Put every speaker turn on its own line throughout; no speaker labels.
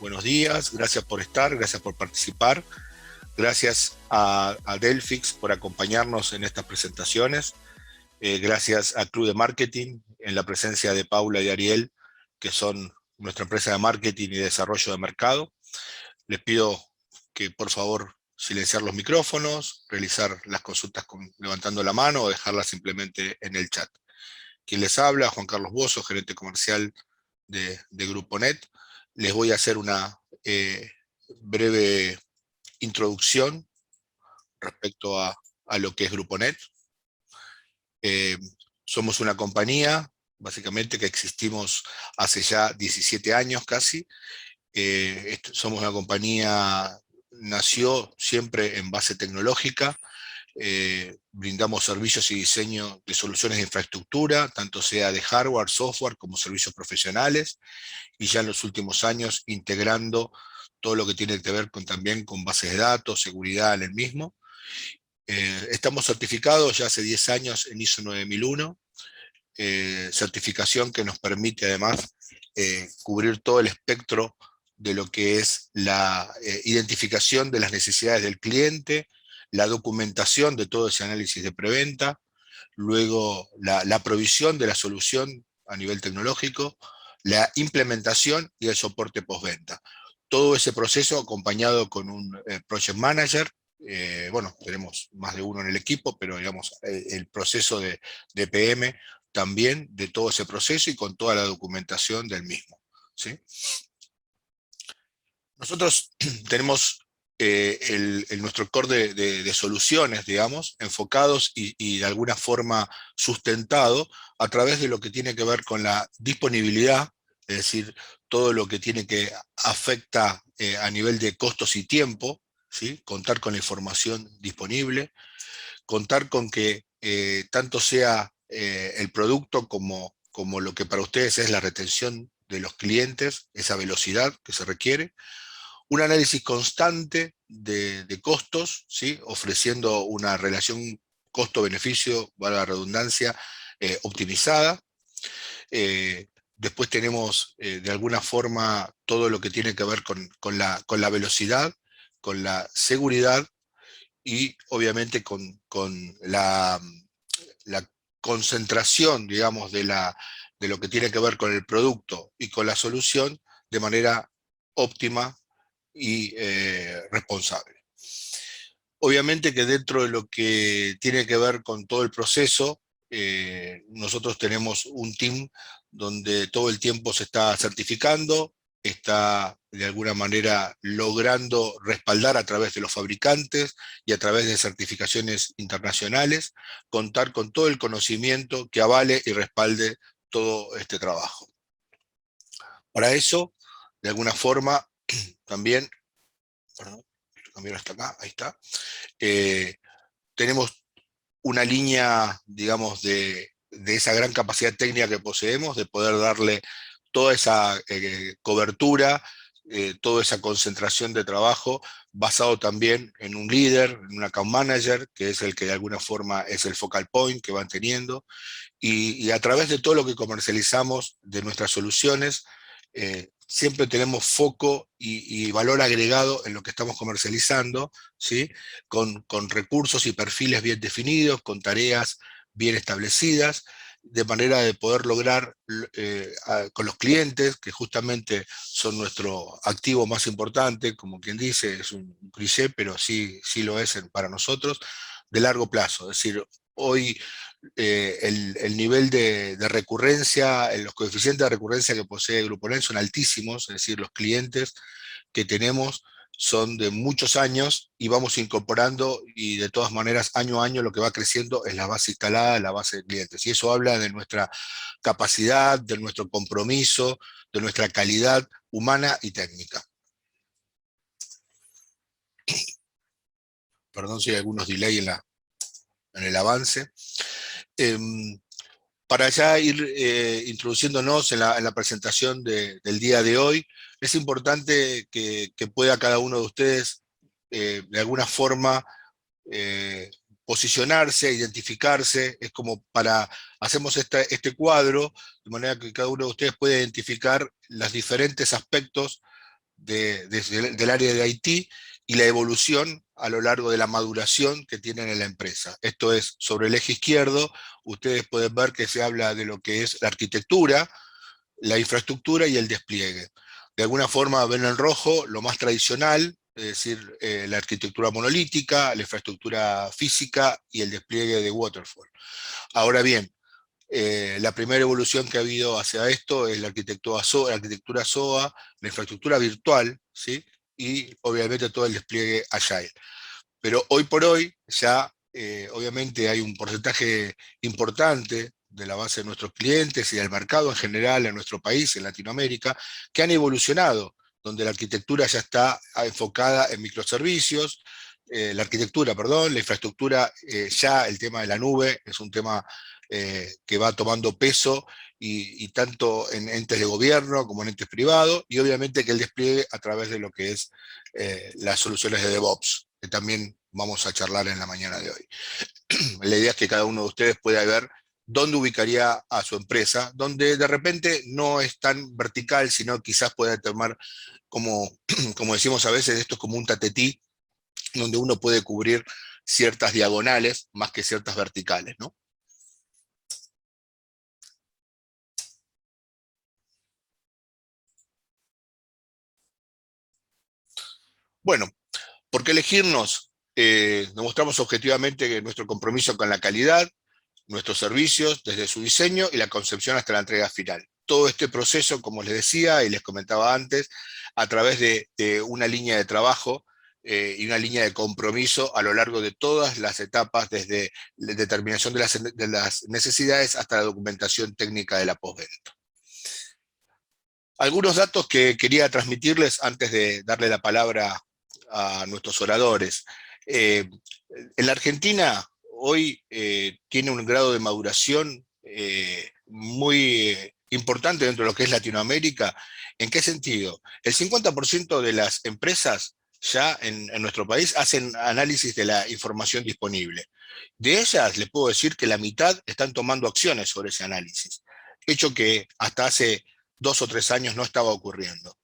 buenos días, gracias por estar, gracias por participar, gracias a Delphix por acompañarnos en estas presentaciones, gracias a Club de Marketing en la presencia de Paula y Ariel, que son nuestra empresa de marketing y desarrollo de mercado. Les pido que por favor silenciar los micrófonos, realizar las consultas levantando la mano o dejarlas simplemente en el chat. Quien les habla, Juan Carlos Bozo, gerente comercial de Grupo Net. Les voy a hacer una breve introducción respecto a lo que es Grupo Net. Somos una compañía, básicamente, que existimos hace ya 17 años casi. Somos una compañía, nació siempre en base tecnológica. Brindamos servicios y diseño de soluciones de infraestructura, tanto sea de hardware, software, como servicios profesionales, y ya en los últimos años integrando todo lo que tiene que ver también con bases de datos, seguridad en el mismo. Estamos certificados ya hace 10 años en ISO 9001, certificación que nos permite además cubrir todo el espectro de lo que es la identificación de las necesidades del cliente, la documentación de todo ese análisis de preventa, luego la provisión de la solución a nivel tecnológico, la implementación y el soporte postventa. Todo ese proceso acompañado con un project manager. Bueno, tenemos más de uno en el equipo, pero digamos, el proceso de PM también de todo ese proceso y con toda la documentación del mismo, ¿sí? Nosotros tenemos nuestro core de soluciones, digamos, enfocados y de alguna forma sustentado a través de lo que tiene que ver con la disponibilidad, es decir, todo lo que tiene que afecta a nivel de costos y tiempo, ¿sí? Contar con la información disponible, contar con que tanto sea el producto como lo que para ustedes es la retención de los clientes, esa velocidad que se requiere, un análisis constante de costos, ¿sí? Ofreciendo una relación costo-beneficio, valga la redundancia, optimizada. Eh, Después tenemos de alguna forma todo lo que tiene que ver con la velocidad, con la seguridad y obviamente con la concentración, digamos, de lo que tiene que ver con el producto y con la solución de manera óptima y responsable. Obviamente que dentro de lo que tiene que ver con todo el proceso, nosotros tenemos un team donde todo el tiempo se está certificando, está de alguna manera logrando respaldar a través de los fabricantes y a través de certificaciones internacionales, contar con todo el conocimiento que avale y respalde todo este trabajo. Para eso, de alguna forma, también, perdón, cambiar hasta acá, ahí está, tenemos una línea, digamos, de esa gran capacidad técnica que poseemos, de poder darle toda esa cobertura, toda esa concentración de trabajo, basado también en un líder, en un account manager, que es el que de alguna forma es el focal point que van teniendo, y a través de todo lo que comercializamos de nuestras soluciones, siempre tenemos foco y valor agregado en lo que estamos comercializando, ¿sí? Con recursos y perfiles bien definidos, con tareas bien establecidas, de manera de poder lograr con los clientes, que justamente son nuestro activo más importante, como quien dice, es un cliché, pero sí, sí lo es para nosotros, de largo plazo. Es decir, hoy el nivel de recurrencia, los coeficientes de recurrencia que posee Grupo Net son altísimos, es decir, los clientes que tenemos son de muchos años y vamos incorporando y de todas maneras año a año lo que va creciendo es la base instalada, la base de clientes. Y eso habla de nuestra capacidad, de nuestro compromiso, de nuestra calidad humana y técnica. Perdón si hay algunos delay en el avance. Para ya ir introduciéndonos en la presentación del día de hoy, es importante que pueda cada uno de ustedes de alguna forma posicionarse, identificarse. Es como hacemos este cuadro, de manera que cada uno de ustedes pueda identificar los diferentes aspectos del área de IT y la evolución a lo largo de la maduración que tienen en la empresa. Esto es, sobre el eje izquierdo, ustedes pueden ver que se habla de lo que es la arquitectura, la infraestructura y el despliegue. De alguna forma ven en rojo lo más tradicional, es decir, la arquitectura monolítica, la infraestructura física y el despliegue de Waterfall. Ahora bien, la primera evolución que ha habido hacia esto es la arquitectura SOA, la infraestructura virtual, ¿sí? Y obviamente todo el despliegue Agile. Pero hoy por hoy ya obviamente hay un porcentaje importante de la base de nuestros clientes y del mercado en general en nuestro país, en Latinoamérica, que han evolucionado, donde la arquitectura ya está enfocada en microservicios, la infraestructura, ya el tema de la nube es un tema que va tomando peso y tanto en entes de gobierno como en entes privados, y obviamente que el despliegue a través de lo que es las soluciones de DevOps, que también vamos a charlar en la mañana de hoy. La idea es que cada uno de ustedes pueda ver dónde ubicaría a su empresa, donde de repente no es tan vertical, sino quizás pueda tomar, como, como decimos a veces, esto es como un tatetí, donde uno puede cubrir ciertas diagonales más que ciertas verticales, ¿no? Bueno, ¿por qué elegirnos? Demostramos objetivamente que nuestro compromiso con la calidad, nuestros servicios, desde su diseño y la concepción hasta la entrega final. Todo este proceso, como les decía y les comentaba antes, a través de una línea de trabajo y una línea de compromiso a lo largo de todas las etapas, desde la determinación de las necesidades hasta la documentación técnica de la postventa. Algunos datos que quería transmitirles antes de darle la palabra a nuestros oradores. En la Argentina hoy tiene un grado de maduración muy importante dentro de lo que es Latinoamérica. ¿En qué sentido? El 50% de las empresas ya en nuestro país hacen análisis de la información disponible. De ellas les puedo decir que la mitad están tomando acciones sobre ese análisis, hecho que hasta hace 2 o 3 años no estaba ocurriendo.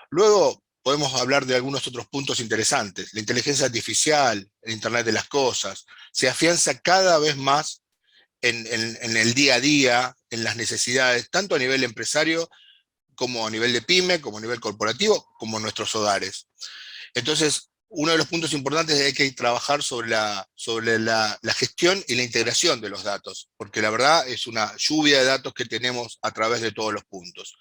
Luego podemos hablar de algunos otros puntos interesantes. La inteligencia artificial, el Internet de las cosas, se afianza cada vez más en el día a día, en las necesidades, tanto a nivel empresario como a nivel de pyme, como a nivel corporativo, como en nuestros hogares. Entonces, uno de los puntos importantes es que hay que trabajar sobre la gestión y la integración de los datos, porque la verdad es una lluvia de datos que tenemos a través de todos los puntos.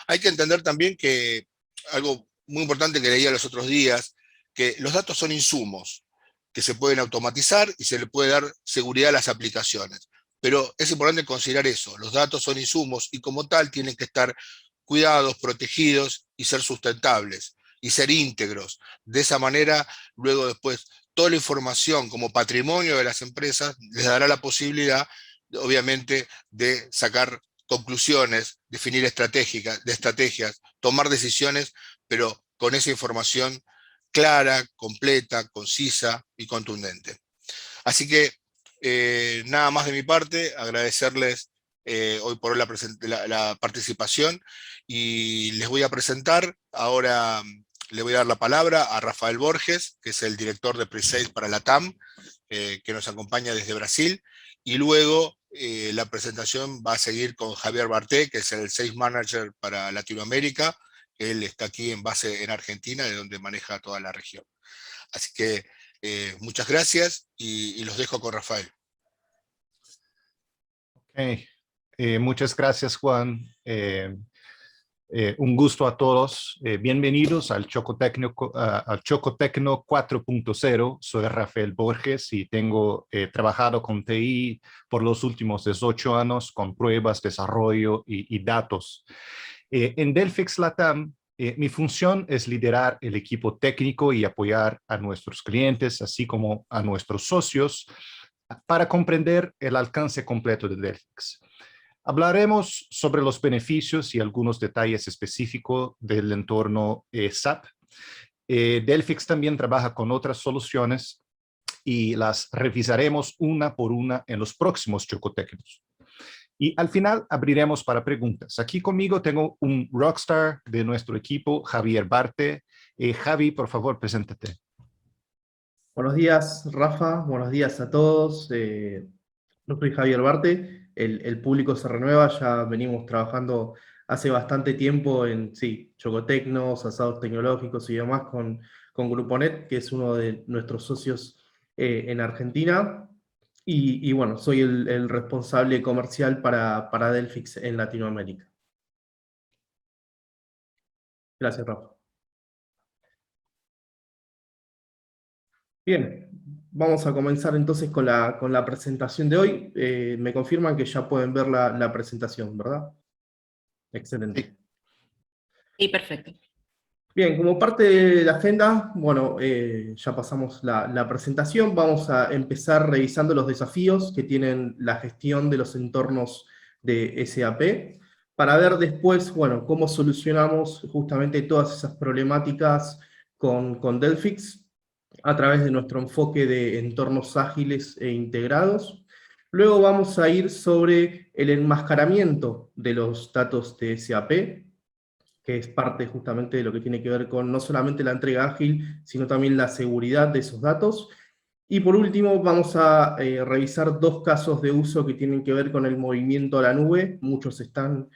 Hay que entender también que algo muy importante que leía los otros días, que los datos son insumos que se pueden automatizar y se le puede dar seguridad a las aplicaciones. Pero es importante considerar eso, los datos son insumos y como tal tienen que estar cuidados, protegidos y ser sustentables y ser íntegros. De esa manera, luego después, toda la información como patrimonio de las empresas les dará la posibilidad, obviamente, de sacar conclusiones, definir estrategias, tomar decisiones, pero con esa información clara, completa, concisa y contundente. Así que nada más de mi parte, agradecerles hoy por hoy la participación y les voy a presentar, ahora le voy a dar la palabra a Rafael Borges, que es el director de Presales para la TAM, que nos acompaña desde Brasil, y luego la presentación va a seguir con Javier Barté, que es el Sales Manager para Latinoamérica. Él está aquí en base en Argentina, de donde maneja toda la región. Así que muchas gracias y los dejo con Rafael.
Okay. Muchas gracias, Juan. Un gusto a todos. Bienvenidos al Chocotecno 4.0. Soy Rafael Borges y tengo trabajado con TI por los últimos 18 años con pruebas, desarrollo y datos. En Delphix Latam, mi función es liderar el equipo técnico y apoyar a nuestros clientes, así como a nuestros socios, para comprender el alcance completo de Delphix. Hablaremos sobre los beneficios y algunos detalles específicos del entorno SAP. Delphix también trabaja con otras soluciones y las revisaremos una por una en los próximos Chocotecnos. Y al final abriremos para preguntas. Aquí conmigo tengo un rockstar de nuestro equipo, Javier Barte. Javi, por favor, preséntate.
Buenos días, Rafa. Buenos días a todos. Yo soy Javier Barte. El público se renueva. Ya venimos trabajando hace bastante tiempo en, sí, chocotecnos, asados tecnológicos y demás con Gruponet, que es uno de nuestros socios en Argentina. Y bueno, soy el responsable comercial para Delphix en Latinoamérica. Gracias, Rafa. Bien, vamos a comenzar entonces con la presentación de hoy. Me confirman que ya pueden ver la presentación, ¿verdad? Excelente.
Sí, perfecto.
Bien, como parte de la agenda, bueno, ya pasamos la presentación. Vamos a empezar revisando los desafíos que tienen la gestión de los entornos de SAP, para ver después, bueno, cómo solucionamos justamente todas esas problemáticas con Delphix, a través de nuestro enfoque de entornos ágiles e integrados. Luego vamos a ir sobre el enmascaramiento de los datos de SAP, que es parte justamente de lo que tiene que ver con no solamente la entrega ágil, sino también la seguridad de esos datos. Y por último vamos a revisar dos casos de uso que tienen que ver con el movimiento a la nube. Muchos están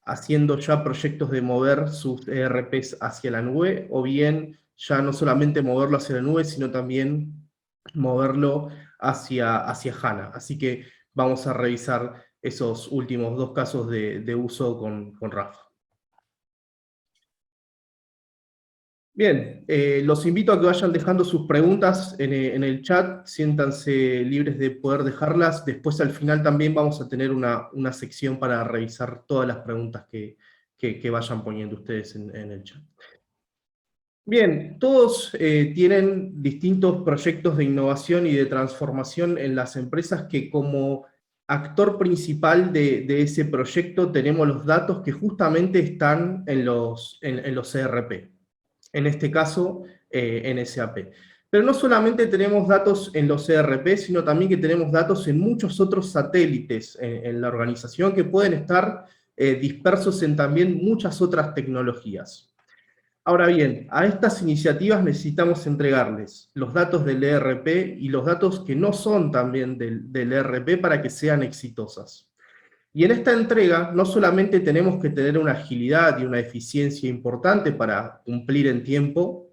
haciendo ya proyectos de mover sus ERPs hacia la nube, o bien ya no solamente moverlo hacia la nube, sino también moverlo hacia HANA. Así que vamos a revisar esos últimos dos casos de uso con Rafa. Bien, los invito a que vayan dejando sus preguntas en el chat, siéntanse libres de poder dejarlas. Después al final también vamos a tener una sección para revisar todas las preguntas que vayan poniendo ustedes en el chat. Bien, todos tienen distintos proyectos de innovación y de transformación en las empresas, que como actor principal de ese proyecto tenemos los datos que justamente están en los ERP. En este caso, en SAP. Pero no solamente tenemos datos en los ERP, sino también que tenemos datos en muchos otros satélites en la organización, que pueden estar dispersos en también muchas otras tecnologías. Ahora bien, a estas iniciativas necesitamos entregarles los datos del ERP y los datos que no son también del ERP, para que sean exitosas. Y en esta entrega no solamente tenemos que tener una agilidad y una eficiencia importante para cumplir en tiempo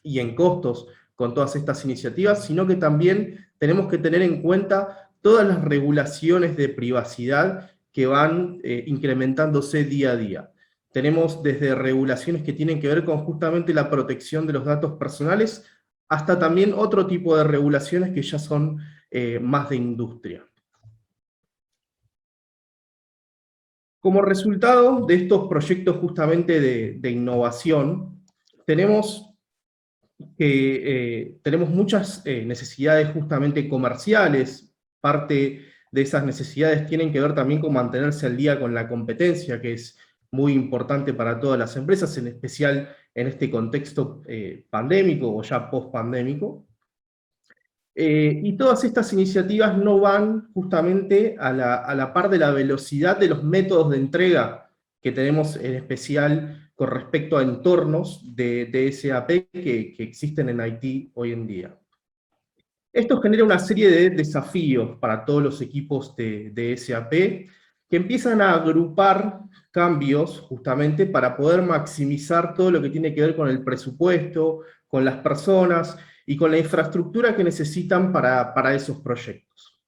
y en costos con todas estas iniciativas, sino que también tenemos que tener en cuenta todas las regulaciones de privacidad que van incrementándose día a día. Tenemos desde regulaciones que tienen que ver con justamente la protección de los datos personales, hasta también otro tipo de regulaciones que ya son más de industria. Como resultado de estos proyectos justamente de innovación, tenemos muchas necesidades justamente comerciales. Parte de esas necesidades tienen que ver también con mantenerse al día con la competencia, que es muy importante para todas las empresas, en especial en este contexto pandémico o ya post-pandémico. Y todas estas iniciativas no van justamente a la par de la velocidad de los métodos de entrega que tenemos, en especial con respecto a entornos de SAP que existen en IT hoy en día. Esto genera una serie de desafíos para todos los equipos de SAP, que empiezan a agrupar cambios justamente para poder maximizar todo lo que tiene que ver con el presupuesto, con las personas y con la infraestructura que necesitan para esos proyectos.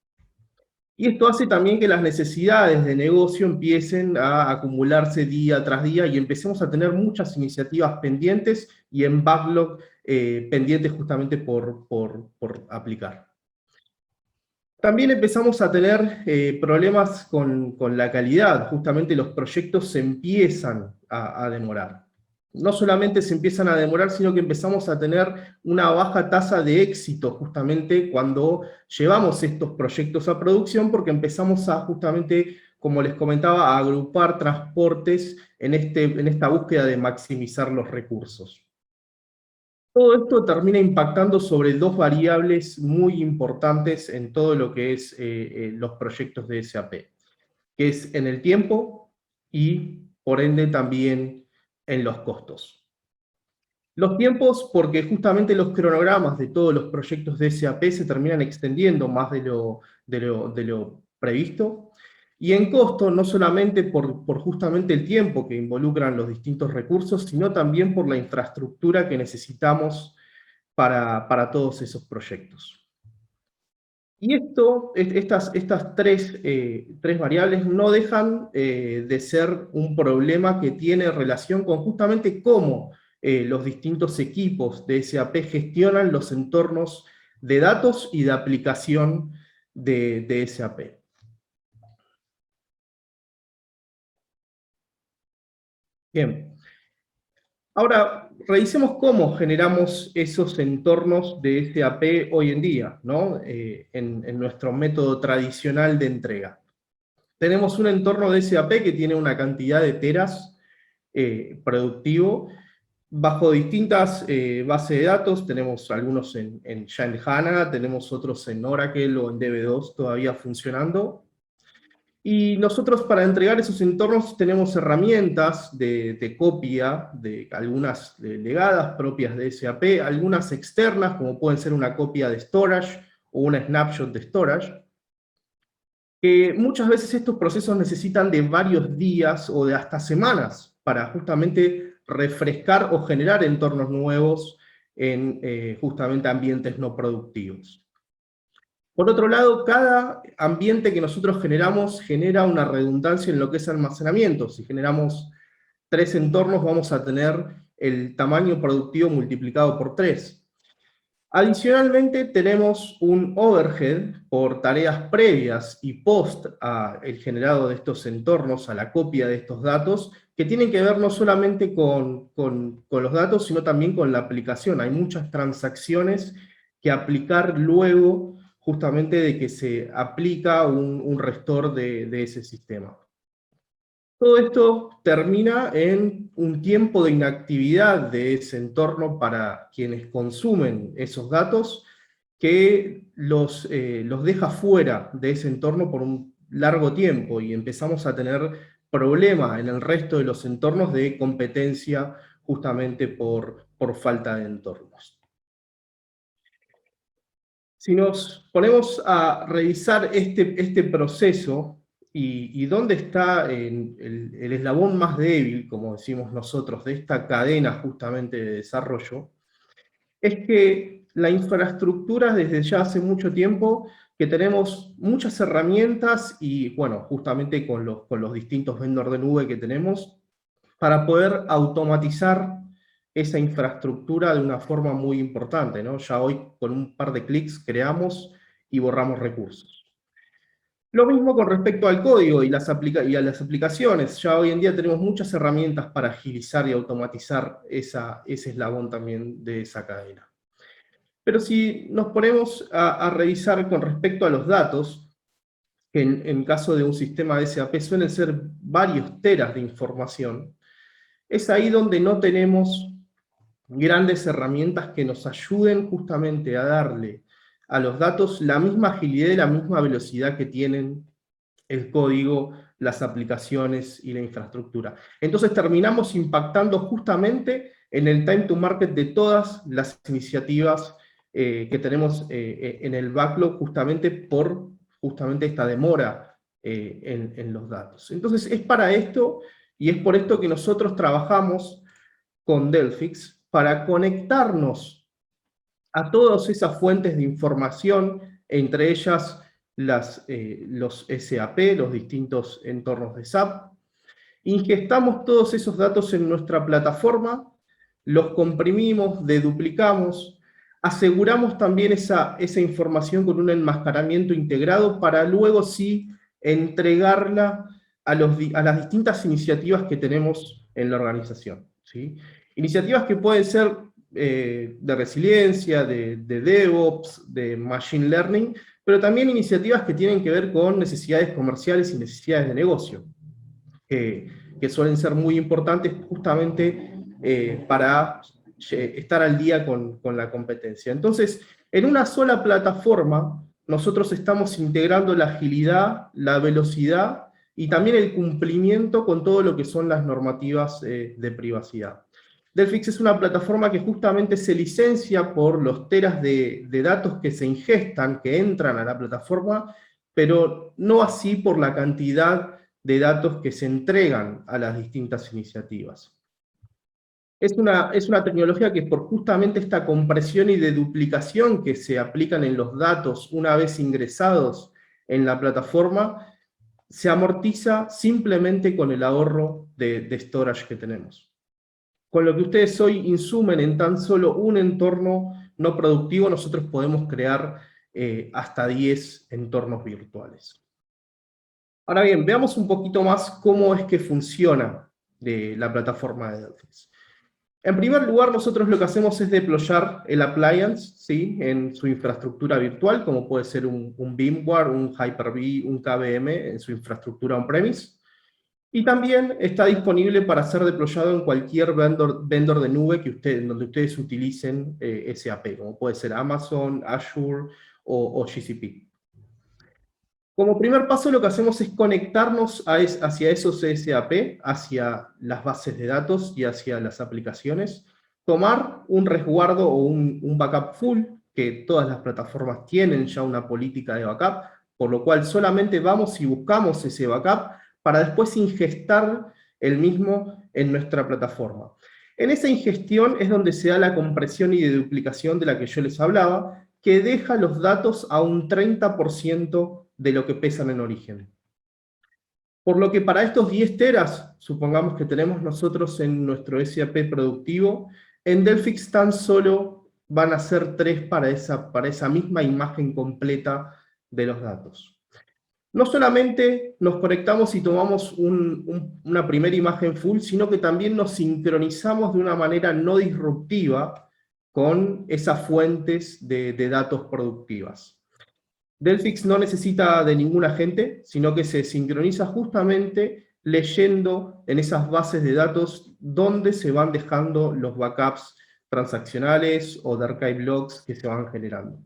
Y esto hace también que las necesidades de negocio empiecen a acumularse día tras día y empecemos a tener muchas iniciativas pendientes y en backlog pendientes justamente por aplicar. También empezamos a tener problemas con la calidad. Justamente los proyectos se empiezan a demorar. No solamente se empiezan a demorar, sino que empezamos a tener una baja tasa de éxito justamente cuando llevamos estos proyectos a producción, porque empezamos a justamente, como les comentaba, a agrupar transportes en esta búsqueda de maximizar los recursos. Todo esto termina impactando sobre dos variables muy importantes en todo lo que es los proyectos de SAP, que es en el tiempo y, por ende, también en los costos. Los tiempos, porque justamente los cronogramas de todos los proyectos de SAP se terminan extendiendo más de lo previsto, y en costo, no solamente por justamente el tiempo que involucran los distintos recursos, sino también por la infraestructura que necesitamos para todos esos proyectos. Y estas tres variables no dejan de ser un problema que tiene relación con justamente cómo los distintos equipos de SAP gestionan los entornos de datos y de aplicación de SAP. Bien. Ahora, revisemos cómo generamos esos entornos de SAP hoy en día, ¿no? En nuestro método tradicional de entrega. Tenemos un entorno de SAP que tiene una cantidad de teras productivo, bajo distintas bases de datos. Tenemos algunos ya en HANA, tenemos otros en Oracle o en DB2 todavía funcionando. Y nosotros para entregar esos entornos tenemos herramientas de copia, de algunas legadas propias de SAP, algunas externas, como pueden ser una copia de storage o una snapshot de storage, que muchas veces estos procesos necesitan de varios días o de hasta semanas para justamente refrescar o generar entornos nuevos en justamente ambientes no productivos. Por otro lado, cada ambiente que nosotros generamos genera una redundancia en lo que es almacenamiento. Si generamos 3 entornos, vamos a tener el tamaño productivo multiplicado por 3. Adicionalmente, tenemos un overhead por tareas previas y post al generado de estos entornos, a la copia de estos datos, que tienen que ver no solamente con los datos, sino también con la aplicación. Hay muchas transacciones que aplicar luego justamente de que se aplica un restore de ese sistema. Todo esto termina en un tiempo de inactividad de ese entorno para quienes consumen esos datos, que los deja fuera de ese entorno por un largo tiempo, y empezamos a tener problemas en el resto de los entornos de competencia justamente por falta de entornos. Si nos ponemos a revisar este proceso y dónde está el eslabón más débil, como decimos nosotros, de esta cadena justamente de desarrollo, es que la infraestructura desde ya hace mucho tiempo que tenemos muchas herramientas y, bueno, justamente con los distintos vendors de nube que tenemos, para poder automatizar esa infraestructura de una forma muy importante, ¿no? Ya hoy con un par de clics creamos y borramos recursos. Lo mismo con respecto al código y a las aplicaciones. Ya hoy en día tenemos muchas herramientas para agilizar y automatizar ese eslabón también de esa cadena. Pero si nos ponemos a revisar con respecto a los datos, que en caso de un sistema de SAP suelen ser varios teras de información, es ahí donde no tenemos grandes herramientas que nos ayuden justamente a darle a los datos la misma agilidad y la misma velocidad que tienen el código, las aplicaciones y la infraestructura. Entonces terminamos impactando justamente en el time to market de todas las iniciativas que tenemos en el backlog, justamente por esta demora en los datos. Entonces es para esto, y es por esto que nosotros trabajamos con Delphix, para conectarnos a todas esas fuentes de información, entre ellas los SAP, los distintos entornos de SAP. Ingestamos todos esos datos en nuestra plataforma, los comprimimos, deduplicamos, aseguramos también esa información con un enmascaramiento integrado para luego sí entregarla a las distintas iniciativas que tenemos en la organización, ¿sí? Iniciativas que pueden ser de resiliencia, de DevOps, de Machine Learning, pero también iniciativas que tienen que ver con necesidades comerciales y necesidades de negocio, que suelen ser muy importantes justamente para estar al día con la competencia. Entonces, en una sola plataforma, nosotros estamos integrando la agilidad, la velocidad y también el cumplimiento con todo lo que son las normativas de privacidad. Delphix es una plataforma que justamente se licencia por los teras de datos que se ingestan, que entran a la plataforma, pero no así por la cantidad de datos que se entregan a las distintas iniciativas. Es una tecnología que por justamente esta compresión y deduplicación que se aplican en los datos una vez ingresados en la plataforma, se amortiza simplemente con el ahorro de storage que tenemos. Con lo que ustedes hoy insumen en tan solo un entorno no productivo, nosotros podemos crear hasta 10 entornos virtuales. Ahora bien, veamos un poquito más cómo es que funciona la plataforma de Delphix. En primer lugar, nosotros lo que hacemos es deployar el appliance, ¿sí?, en su infraestructura virtual, como puede ser un VMware, un Hyper-V, un KVM en su infraestructura on-premise. Y también está disponible para ser deployado en cualquier vendor de nube donde ustedes utilicen SAP, como puede ser Amazon, Azure o GCP. Como primer paso lo que hacemos es conectarnos hacia esos SAP, hacia las bases de datos y hacia las aplicaciones, tomar un resguardo o un backup full, que todas las plataformas tienen ya una política de backup, por lo cual solamente vamos y buscamos ese backup para después ingestar el mismo en nuestra plataforma. En esa ingestión es donde se da la compresión y deduplicación de la que yo les hablaba, que deja los datos a un 30% de lo que pesan en origen. Por lo que para estos 10 teras, supongamos que tenemos nosotros en nuestro SAP productivo, en Delphix tan solo van a ser 3 para esa misma imagen completa de los datos. No solamente nos conectamos y tomamos una primera imagen full, sino que también nos sincronizamos de una manera no disruptiva con esas fuentes de datos productivas. Delphix no necesita de ningún agente, sino que se sincroniza justamente leyendo en esas bases de datos donde se van dejando los backups transaccionales o de archive logs que se van generando.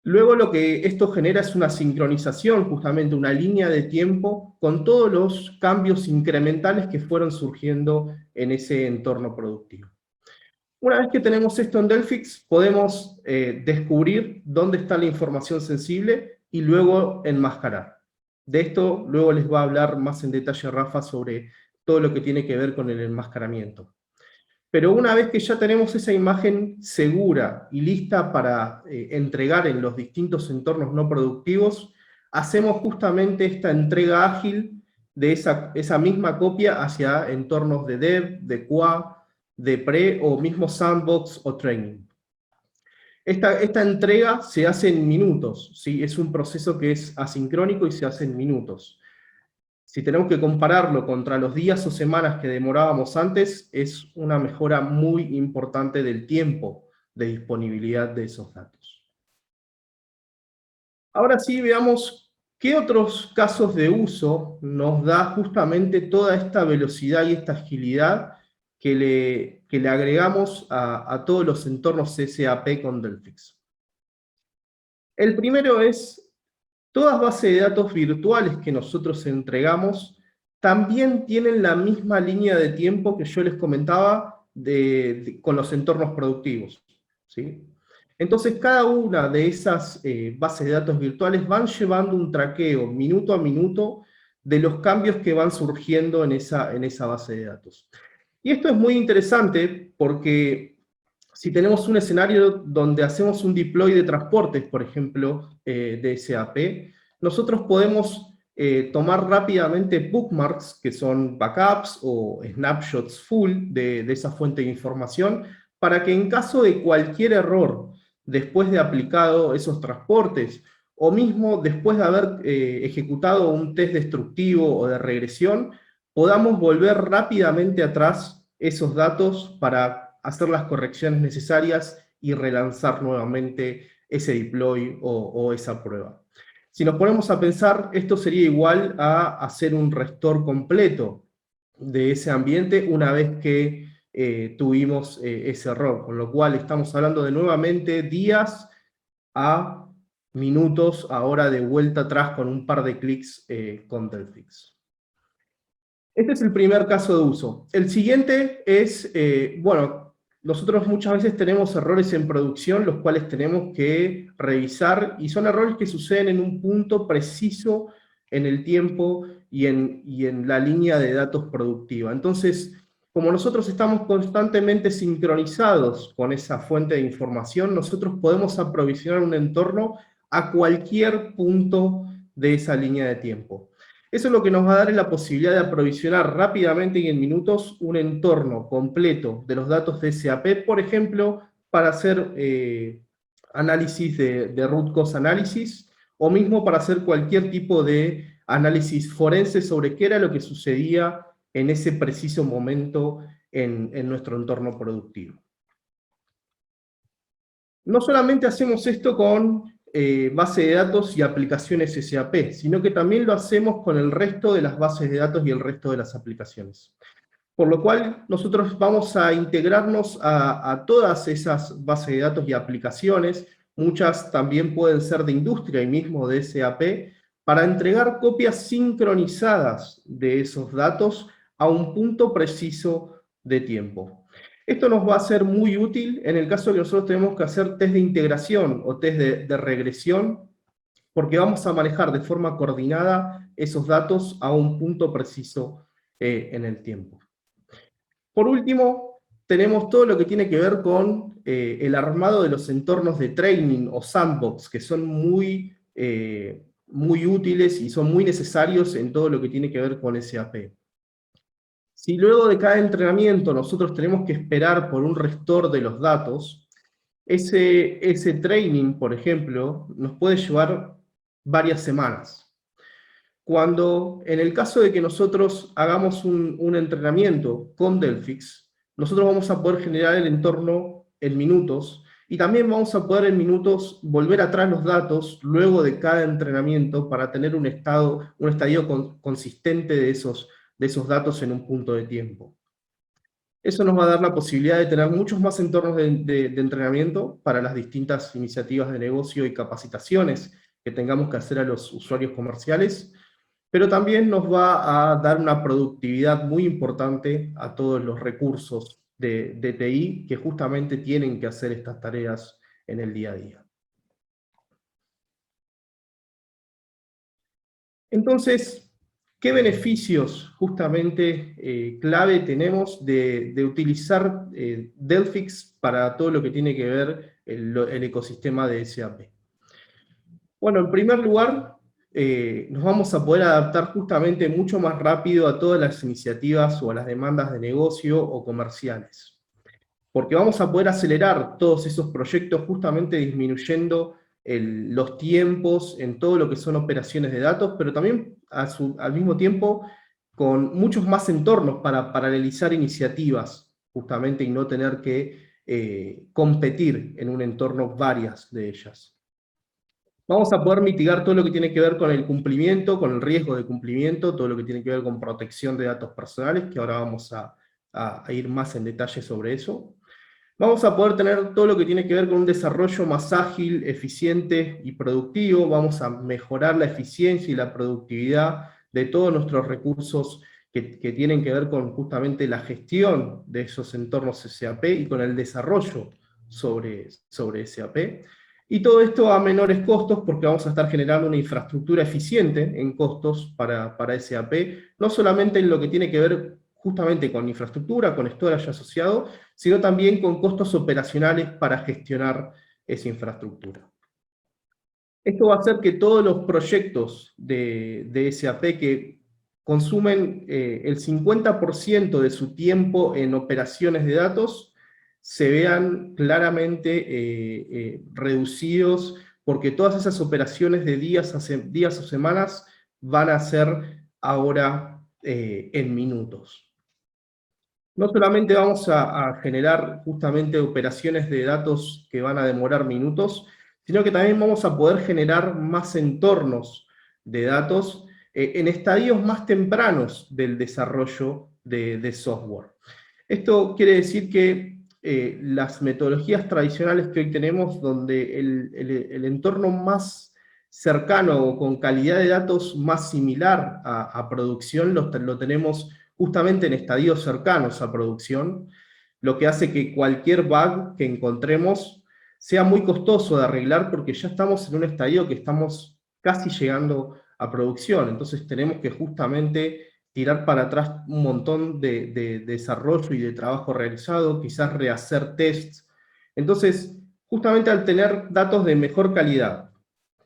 Luego lo que esto genera es una sincronización, justamente una línea de tiempo con todos los cambios incrementales que fueron surgiendo en ese entorno productivo. Una vez que tenemos esto en Delphix, podemos descubrir dónde está la información sensible y luego enmascarar. De esto luego les va a hablar más en detalle Rafa sobre todo lo que tiene que ver con el enmascaramiento. Pero una vez que ya tenemos esa imagen segura y lista para entregar en los distintos entornos no productivos, hacemos justamente esta entrega ágil de esa misma copia hacia entornos de dev, de QA, de pre o mismo sandbox o training. Esta entrega se hace en minutos, ¿sí? Es un proceso que es asincrónico y se hace en minutos. Si tenemos que compararlo contra los días o semanas que demorábamos antes, es una mejora muy importante del tiempo de disponibilidad de esos datos. Ahora sí, veamos qué otros casos de uso nos da justamente toda esta velocidad y esta agilidad que le agregamos a todos los entornos SAP con Delphix. El primero es, todas bases de datos virtuales que nosotros entregamos también tienen la misma línea de tiempo que yo les comentaba con los entornos productivos, ¿sí? Entonces cada una de esas bases de datos virtuales van llevando un traqueo minuto a minuto de los cambios que van surgiendo en esa base de datos. Y esto es muy interesante porque si tenemos un escenario donde hacemos un deploy de transportes, por ejemplo, de SAP, nosotros podemos tomar rápidamente bookmarks, que son backups o snapshots full de esa fuente de información, para que en caso de cualquier error después de aplicado esos transportes, o mismo después de haber ejecutado un test destructivo o de regresión, podamos volver rápidamente atrás esos datos para hacer las correcciones necesarias y relanzar nuevamente ese deploy o esa prueba. Si nos ponemos a pensar, esto sería igual a hacer un restore completo de ese ambiente una vez que tuvimos ese error, con lo cual estamos hablando de nuevamente días a minutos, ahora de vuelta atrás con un par de clics con Delphix. Este es el primer caso de uso. El siguiente es, bueno, nosotros muchas veces tenemos errores en producción, los cuales tenemos que revisar, y son errores que suceden en un punto preciso en el tiempo y en la línea de datos productiva. Entonces, como nosotros estamos constantemente sincronizados con esa fuente de información, nosotros podemos aprovisionar un entorno a cualquier punto de esa línea de tiempo. Eso lo que nos va a dar es la posibilidad de aprovisionar rápidamente y en minutos un entorno completo de los datos de SAP, por ejemplo, para hacer análisis de root cause análisis, o mismo para hacer cualquier tipo de análisis forense sobre qué era lo que sucedía en ese preciso momento en nuestro entorno productivo. No solamente hacemos esto con base de datos y aplicaciones SAP, sino que también lo hacemos con el resto de las bases de datos y el resto de las aplicaciones. Por lo cual, nosotros vamos a integrarnos a todas esas bases de datos y aplicaciones, muchas también pueden ser de industria y mismo de SAP, para entregar copias sincronizadas de esos datos a un punto preciso de tiempo. Esto nos va a ser muy útil en el caso que nosotros tenemos que hacer test de integración o test de regresión, porque vamos a manejar de forma coordinada esos datos a un punto preciso en el tiempo. Por último, tenemos todo lo que tiene que ver con el armado de los entornos de training o sandbox, que son muy útiles y son muy necesarios en todo lo que tiene que ver con SAP. Si luego de cada entrenamiento nosotros tenemos que esperar por un restore de los datos, ese training, por ejemplo, nos puede llevar varias semanas. Cuando, en el caso de que nosotros hagamos un entrenamiento con Delphix, nosotros vamos a poder generar el entorno en minutos, y también vamos a poder en minutos volver atrás los datos luego de cada entrenamiento para tener un estadio consistente de esos datos en un punto de tiempo. Eso nos va a dar la posibilidad de tener muchos más entornos de entrenamiento para las distintas iniciativas de negocio y capacitaciones que tengamos que hacer a los usuarios comerciales, pero también nos va a dar una productividad muy importante a todos los recursos de TI que justamente tienen que hacer estas tareas en el día a día. Entonces, ¿qué beneficios justamente clave tenemos de utilizar Delphix para todo lo que tiene que ver el ecosistema de SAP? Bueno, en primer lugar, nos vamos a poder adaptar justamente mucho más rápido a todas las iniciativas o a las demandas de negocio o comerciales. Porque vamos a poder acelerar todos esos proyectos justamente disminuyendo los tiempos en todo lo que son operaciones de datos, pero también al mismo tiempo con muchos más entornos para paralelizar iniciativas, justamente, y no tener que competir en un entorno varias de ellas. Vamos a poder mitigar todo lo que tiene que ver con el cumplimiento, con el riesgo de cumplimiento, todo lo que tiene que ver con protección de datos personales, que ahora vamos a ir más en detalle sobre eso. Vamos a poder tener todo lo que tiene que ver con un desarrollo más ágil, eficiente y productivo. Vamos a mejorar la eficiencia y la productividad de todos nuestros recursos que tienen que ver con justamente la gestión de esos entornos SAP y con el desarrollo sobre SAP. Y todo esto a menores costos, porque vamos a estar generando una infraestructura eficiente en costos para SAP, no solamente en lo que tiene que ver justamente con infraestructura, con storage asociado, sino también con costos operacionales para gestionar esa infraestructura. Esto va a hacer que todos los proyectos de SAP que consumen el 50% de su tiempo en operaciones de datos, se vean claramente reducidos, porque todas esas operaciones de días o semanas van a ser ahora en minutos. No solamente vamos a generar justamente operaciones de datos que van a demorar minutos, sino que también vamos a poder generar más entornos de datos en estadios más tempranos del desarrollo de software. Esto quiere decir que las metodologías tradicionales que hoy tenemos, donde el entorno más cercano o con calidad de datos más similar a producción, lo tenemos justamente en estadios cercanos a producción, lo que hace que cualquier bug que encontremos sea muy costoso de arreglar porque ya estamos en un estadio que estamos casi llegando a producción. Entonces tenemos que justamente tirar para atrás un montón de desarrollo y de trabajo realizado, quizás rehacer tests. Entonces, justamente al tener datos de mejor calidad,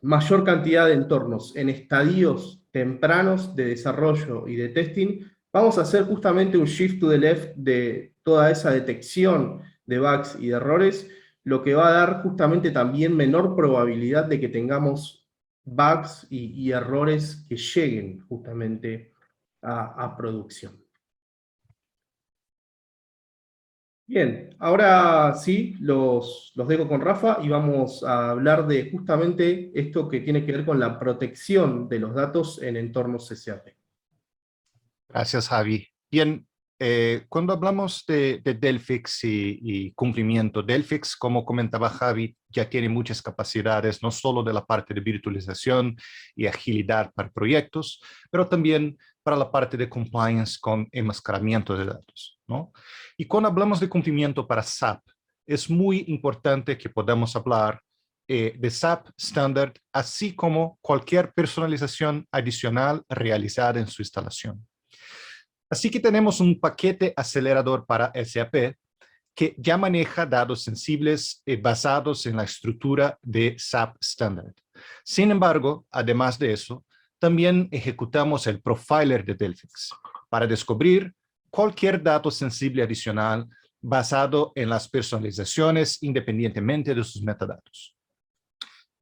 mayor cantidad de entornos en estadios tempranos de desarrollo y de testing, vamos a hacer justamente un shift to the left de toda esa detección de bugs y de errores, lo que va a dar justamente también menor probabilidad de que tengamos bugs y errores que lleguen justamente a producción. Bien, ahora sí, los dejo con Rafa y vamos a hablar de justamente esto que tiene que ver con la protección de los datos en entornos SAP.
Gracias, Javi. Bien, cuando hablamos de Delphix y cumplimiento, Delphix, como comentaba Javi, ya tiene muchas capacidades, no solo de la parte de virtualización y agilidad para proyectos, pero también para la parte de compliance con enmascaramiento de datos, ¿no? Y cuando hablamos de cumplimiento para SAP, es muy importante que podamos hablar de SAP Standard, así como cualquier personalización adicional realizada en su instalación. Así que tenemos un paquete acelerador para SAP que ya maneja datos sensibles basados en la estructura de SAP Standard. Sin embargo, además de eso, también ejecutamos el profiler de Delphix para descubrir cualquier dato sensible adicional basado en las personalizaciones independientemente de sus metadatos.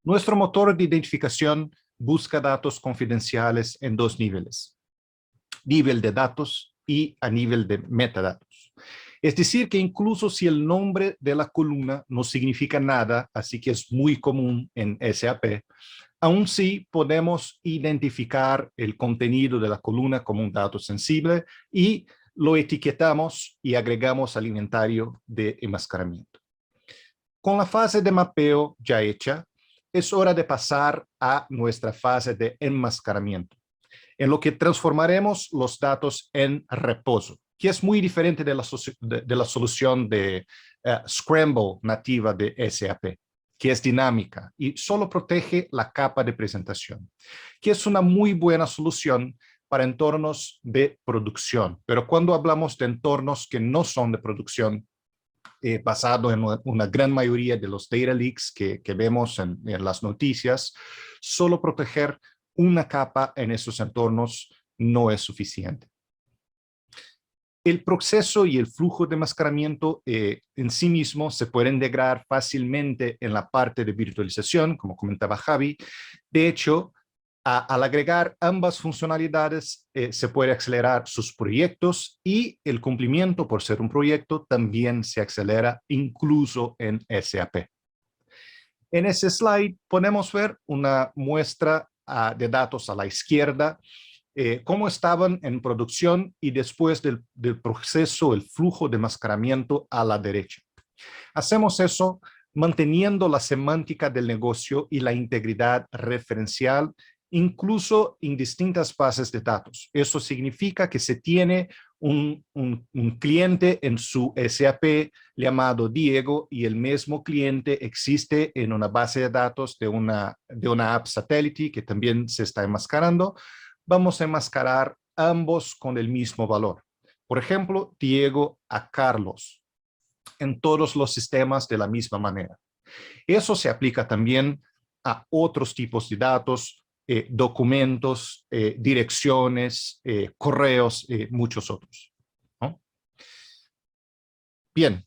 Nuestro motor de identificación busca datos confidenciales en dos niveles: nivel de datos y a nivel de metadatos. Es decir, que incluso si el nombre de la columna no significa nada, así que es muy común en SAP, aún sí podemos identificar el contenido de la columna como un dato sensible y lo etiquetamos y agregamos al inventario de enmascaramiento. Con la fase de mapeo ya hecha, es hora de pasar a nuestra fase de enmascaramiento, en lo que transformaremos los datos en reposo, que es muy diferente de la solución de Scramble nativa de SAP, que es dinámica y solo protege la capa de presentación, que es una muy buena solución para entornos de producción. Pero cuando hablamos de entornos que no son de producción, basado en una gran mayoría de los data leaks que vemos en las noticias, solo proteger una capa en esos entornos no es suficiente. El proceso y el flujo de enmascaramiento en sí mismo se pueden integrar fácilmente en la parte de virtualización, como comentaba Javi. De hecho, al agregar ambas funcionalidades, se puede acelerar sus proyectos y el cumplimiento, por ser un proyecto, también se acelera incluso en SAP. En ese slide podemos ver una muestra de datos a la izquierda, cómo estaban en producción y después del proceso, el flujo de enmascaramiento a la derecha. Hacemos eso manteniendo la semántica del negocio y la integridad referencial, incluso en distintas bases de datos. Eso significa que se tiene un cliente en su SAP llamado Diego y el mismo cliente existe en una base de datos de una app satélite que también se está enmascarando. Vamos a enmascarar ambos con el mismo valor. Por ejemplo, Diego a Carlos en todos los sistemas de la misma manera. Eso se aplica también a otros tipos de datos, documentos, direcciones, correos, muchos otros, ¿no? Bien,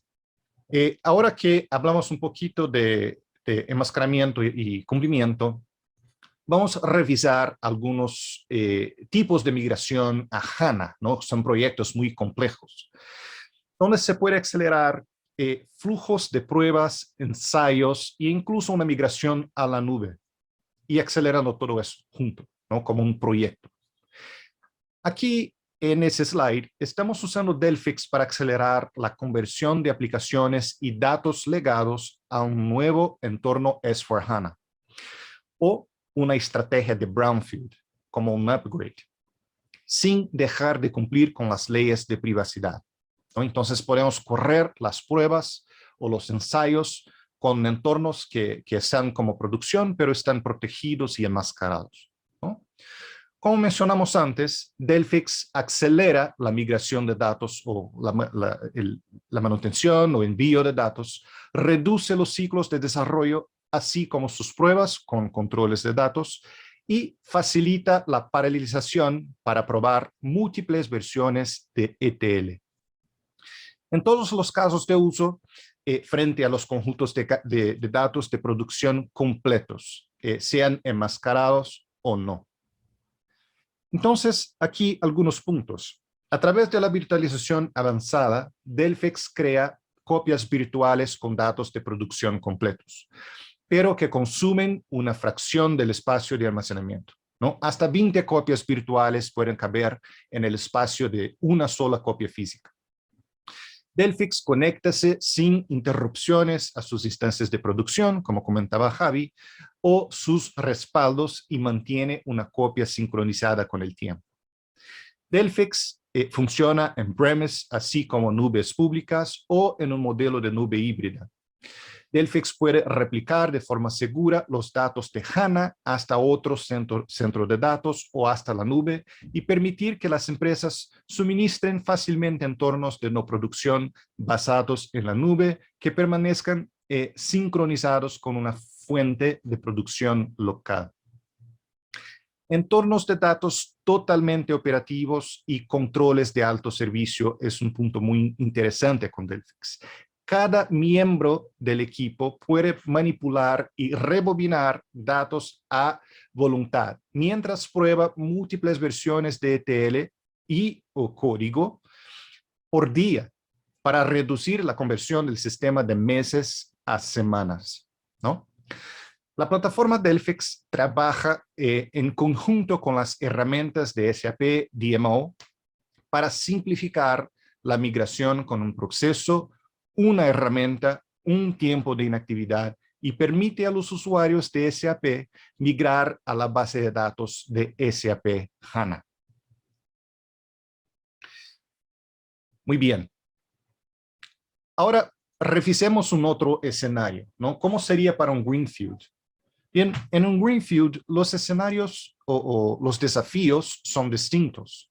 ahora que hablamos un poquito de enmascaramiento y cumplimiento, vamos a revisar algunos tipos de migración a HANA, ¿no? Son proyectos muy complejos, donde se puede acelerar flujos de pruebas, ensayos e incluso una migración a la nube y acelerando todo eso junto, ¿no? Como un proyecto. Aquí En ese slide, estamos usando Delphix para acelerar la conversión de aplicaciones y datos legados a un nuevo entorno S/4HANA o una estrategia de brownfield, como un upgrade, sin dejar de cumplir con las leyes de privacidad, ¿no? Entonces podemos correr las pruebas o los ensayos con entornos que están como producción, pero están protegidos y enmascarados, ¿no? Como mencionamos antes, Delphix acelera la migración de datos o la manutención o envío de datos, reduce los ciclos de desarrollo, así como sus pruebas con controles de datos, y facilita la paralelización para probar múltiples versiones de ETL. En todos los casos de uso, frente a los conjuntos de datos de producción completos, sean enmascarados o no. Entonces, aquí algunos puntos. A través de la virtualización avanzada, Delphix crea copias virtuales con datos de producción completos, pero que consumen una fracción del espacio de almacenamiento, ¿no? Hasta 20 copias virtuales pueden caber en el espacio de una sola copia física. Delphix conéctase sin interrupciones a sus instancias de producción, como comentaba Javi, o sus respaldos y mantiene una copia sincronizada con el tiempo. Delphix funciona en premise, así como nubes públicas o en un modelo de nube híbrida. Delphix puede replicar de forma segura los datos de HANA hasta otro centro de datos o hasta la nube y permitir que las empresas suministren fácilmente entornos de no producción basados en la nube que permanezcan sincronizados con una fuente de producción local. Entornos de datos totalmente operativos y controles de alto servicio es un punto muy interesante con Delphix. Cada miembro del equipo puede manipular y rebobinar datos a voluntad, mientras prueba múltiples versiones de ETL o código por día para reducir la conversión del sistema de meses a semanas, ¿no? La plataforma Delphix trabaja en conjunto con las herramientas de SAP DMO para simplificar la migración con un proceso, una herramienta, un tiempo de inactividad y permite a los usuarios de SAP migrar a la base de datos de SAP HANA. Muy bien. Ahora, revisemos un otro escenario, ¿no? ¿Cómo sería para un Greenfield? Bien, en un Greenfield, los escenarios o los desafíos son distintos.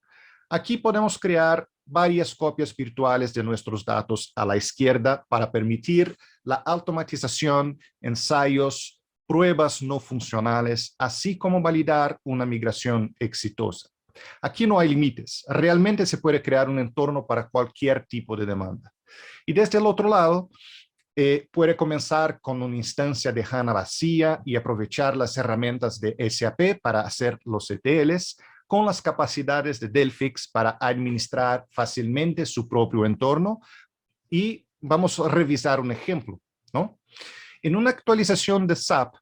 Aquí podemos crear varias copias virtuales de nuestros datos a la izquierda para permitir la automatización, ensayos, pruebas no funcionales, así como validar una migración exitosa. Aquí no hay límites. Realmente se puede crear un entorno para cualquier tipo de demanda. Y desde el otro lado, puede comenzar con una instancia de HANA vacía y aprovechar las herramientas de SAP para hacer los ETLs con las capacidades de Delphix para administrar fácilmente su propio entorno. Y vamos a revisar un ejemplo, ¿no? En una actualización de SAP,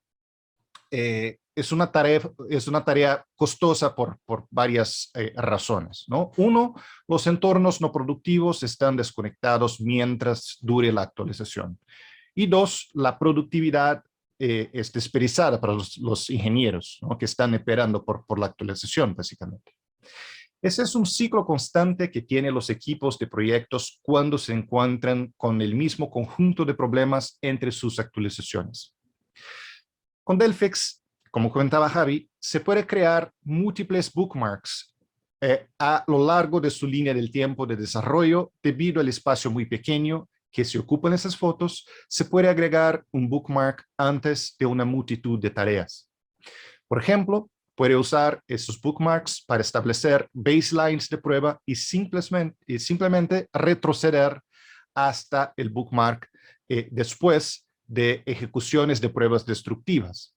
es una tarea costosa por varias razones, ¿no? Uno, los entornos no productivos están desconectados mientras dure la actualización. Y dos, la productividad es desperdiciada para los ingenieros, ¿no? Que están esperando por la actualización, básicamente. Ese es un ciclo constante que tienen los equipos de proyectos cuando se encuentran con el mismo conjunto de problemas entre sus actualizaciones. Con Delphix, como comentaba Javi, se puede crear múltiples bookmarks a lo largo de su línea del tiempo de desarrollo. Debido al espacio muy pequeño que se ocupa en esas fotos, se puede agregar un bookmark antes de una multitud de tareas. Por ejemplo, puede usar esos bookmarks para establecer baselines de prueba y simplemente retroceder hasta el bookmark después de ejecuciones de pruebas destructivas.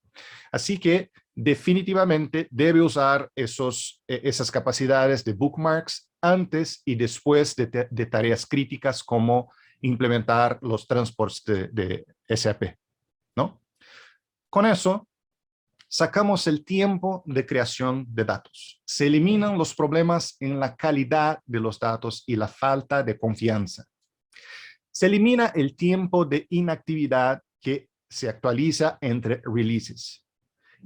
Así que definitivamente debe usar esas capacidades de bookmarks antes y después de tareas críticas como implementar los transports de SAP, ¿no? Con eso, Sacamos el tiempo de creación de datos. Se eliminan los problemas en la calidad de los datos y la falta de confianza. Se elimina el tiempo de inactividad que se actualiza entre releases.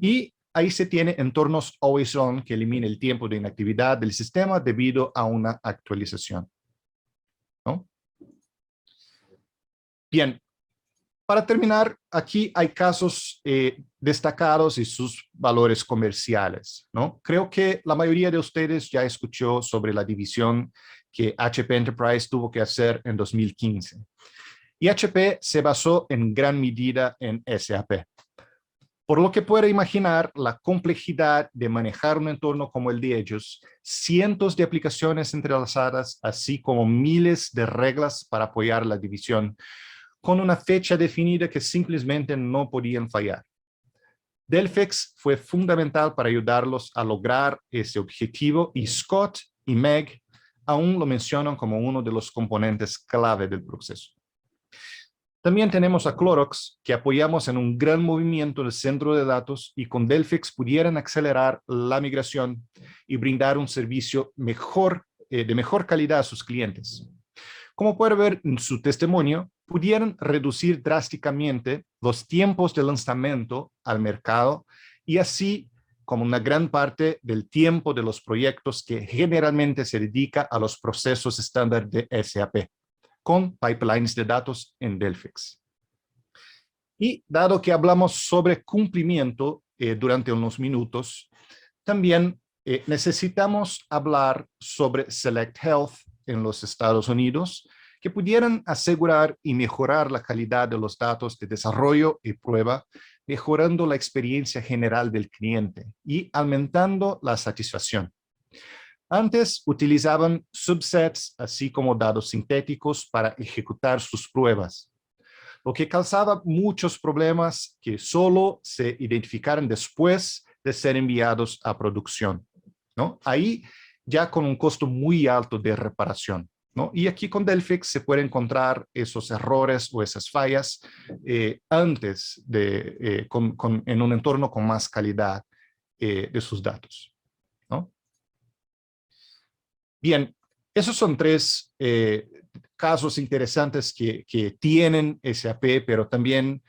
Y ahí se tiene entornos always on que elimina el tiempo de inactividad del sistema debido a una actualización, ¿no? Bien, para terminar, aquí hay casos destacados y sus valores comerciales, ¿no? Creo que la mayoría de ustedes ya escuchó sobre la división que HP Enterprise tuvo que hacer en 2015. Y HP se basó en gran medida en SAP. Por lo que puede imaginar la complejidad de manejar un entorno como el de ellos, cientos de aplicaciones entrelazadas, así como miles de reglas para apoyar la división, con una fecha definida que simplemente no podían fallar. Delphix fue fundamental para ayudarlos a lograr ese objetivo y Scott y Meg aún lo mencionan como uno de los componentes clave del proceso. También tenemos a Clorox, que apoyamos en un gran movimiento del centro de datos y con Delphix pudieran acelerar la migración y brindar un servicio de mejor calidad a sus clientes. Como puede ver en su testimonio, pudieran reducir drásticamente los tiempos de lanzamiento al mercado y así como una gran parte del tiempo de los proyectos que generalmente se dedica a los procesos estándar de SAP, con pipelines de datos en Delphix. Y dado que hablamos sobre cumplimiento durante unos minutos, también necesitamos hablar sobre Select Health en los Estados Unidos, que pudieran asegurar y mejorar la calidad de los datos de desarrollo y prueba, mejorando la experiencia general del cliente y aumentando la satisfacción. Antes utilizaban subsets, así como datos sintéticos para ejecutar sus pruebas, lo que causaba muchos problemas que solo se identificaron después de ser enviados a producción, ¿no? Ahí ya con un costo muy alto de reparación, ¿no? Y aquí con Delphix se puede encontrar esos errores o esas fallas antes de, en un entorno con más calidad de sus datos, ¿no? Bien, esos son tres casos interesantes que tienen SAP, pero también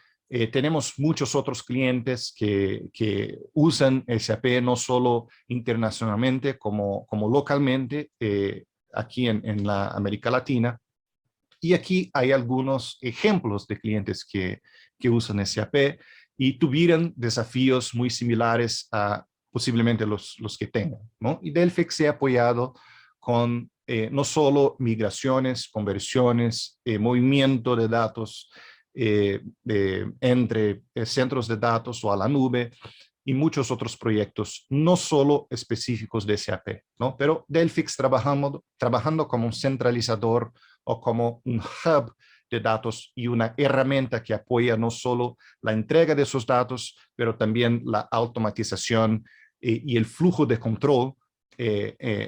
tenemos muchos otros clientes que usan SAP no solo internacionalmente como localmente aquí en la América Latina. Y aquí hay algunos ejemplos de clientes que usan SAP y tuvieron desafíos muy similares a posiblemente los que tengan, ¿no? Y Delphix se ha apoyado con no solo migraciones, conversiones, movimiento de datos entre centros de datos o a la nube y muchos otros proyectos, no solo específicos de SAP, ¿no? Pero Delphix trabajando como un centralizador o como un hub de datos y una herramienta que apoya no solo la entrega de esos datos, pero también la automatización y el flujo de control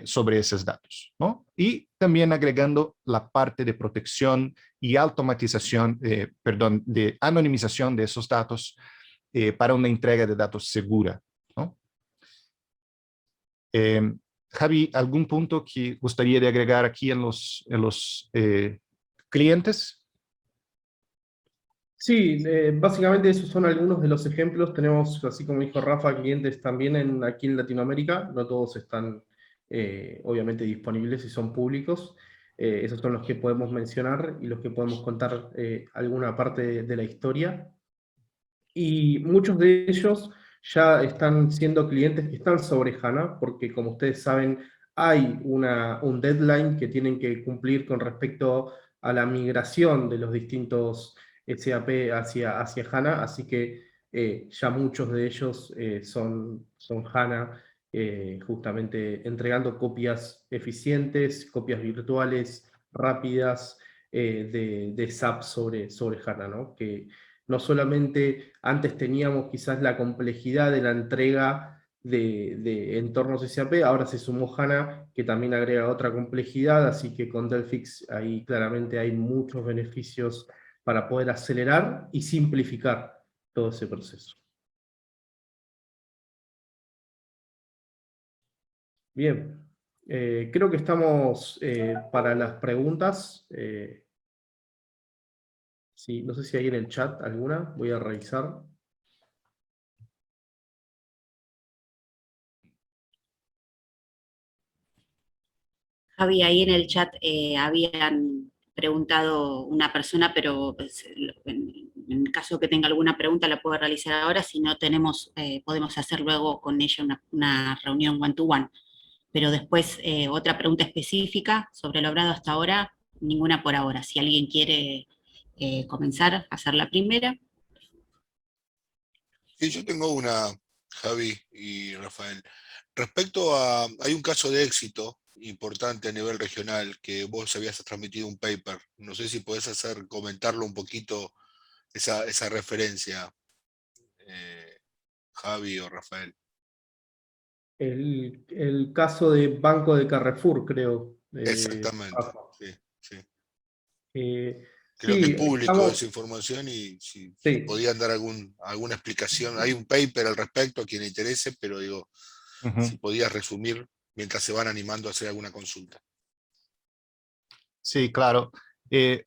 sobre esos datos, ¿no? Y también agregando la parte de protección y automatización, de anonimización de esos datos para una entrega de datos segura, ¿no? Javi, ¿algún punto que gustaría de agregar aquí en los clientes?
Sí, básicamente esos son algunos de los ejemplos. Tenemos, así como dijo Rafa, clientes también aquí en Latinoamérica. No todos están obviamente disponibles y son públicos. Esos son los que podemos mencionar y los que podemos contar alguna parte de la historia. Y muchos de ellos ya están siendo clientes que están sobre HANA, porque como ustedes saben, hay un deadline que tienen que cumplir con respecto a la migración de los distintos SAP hacia HANA, así que ya muchos de ellos son HANA, justamente entregando copias eficientes, copias virtuales, rápidas, de SAP sobre HANA, ¿no? Que no solamente antes teníamos quizás la complejidad de la entrega de entornos SAP, ahora se sumó HANA, que también agrega otra complejidad, así que con Delphix ahí claramente hay muchos beneficios para poder acelerar y simplificar todo ese proceso. Bien. Creo que estamos para las preguntas. Sí, no sé si hay en el chat alguna. Voy a revisar.
Javi, ahí en el chat habían preguntado una persona, pero pues, en caso que tenga alguna pregunta la puedo realizar ahora, si no tenemos, podemos hacer luego con ella una reunión one-to-one. Pero después otra pregunta específica sobre lo hablado hasta ahora, ninguna por ahora. Si alguien quiere comenzar a hacer la primera.
Sí, yo tengo una, Javi y Rafael. Respecto a, hay un caso de éxito importante a nivel regional que vos habías transmitido un paper. No sé si podés comentarlo un poquito, esa referencia, eh, Javi o Rafael.
El caso de Banco de Carrefour, creo.
Exactamente,
Rafa.
sí, sí. Creo que es
Sí,
público
estamos,
esa información y si
sí.
podían dar alguna explicación. Hay un paper al respecto a quien le interese, pero digo,
Ujú.
si podías resumir mientras se van animando a hacer alguna consulta.
Sí, claro.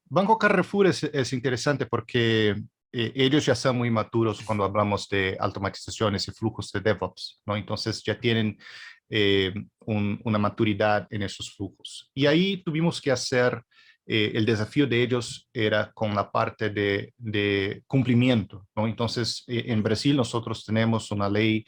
Banco Carrefour es interesante porque ellos ya están muy maturos cuando hablamos de automatizaciones y flujos de DevOps, ¿no? Entonces ya tienen una maturidad en esos flujos. Y ahí tuvimos que hacer, el desafío de ellos era con la parte de cumplimiento, ¿no? Entonces, en Brasil nosotros tenemos una ley